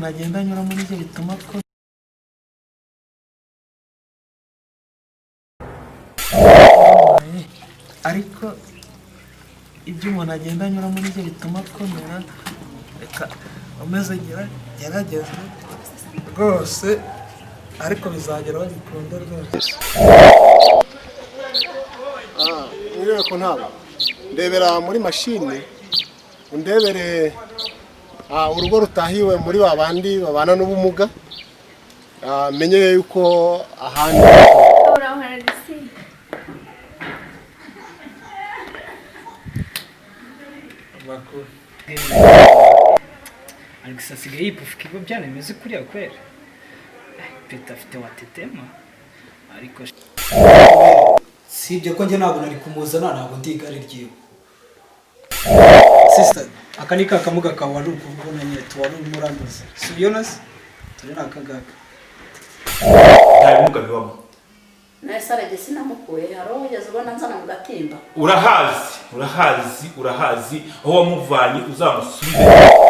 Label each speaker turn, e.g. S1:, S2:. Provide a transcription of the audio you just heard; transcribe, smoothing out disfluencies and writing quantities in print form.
S1: umuntu agenda anyura muri byo bituma ko ariko ibyo umuntu agenda anyura muri byo bituma akomera. Reka umeze gerageza rwose, ariko bizageraho bikunde rwose.
S2: Nirebe ko ntaba ndebera muri mashine, undebere urugo rutahiwe muri babandi babana n'ubumuga, menye yuko ahandi
S3: makuru Alex asigaye yipufuka ibyo byane bimeze kuriya kwera. Peta afite watetema ariko
S4: sibyo ko njye ntabwo nari kumuzana, ntabwo ndi igare ryiwe. Sister, aka ni kakamuga kawe wari ukubona nyine tuwari umurambuza. Si Jonas? Turi nakagaka.
S5: Nta bimuga bibamo.
S6: Nahise aragese namukuye, hari uwo ugeze ubona nzana mu gatimba.
S5: Urahazi aho wamuvanye uzamusubize.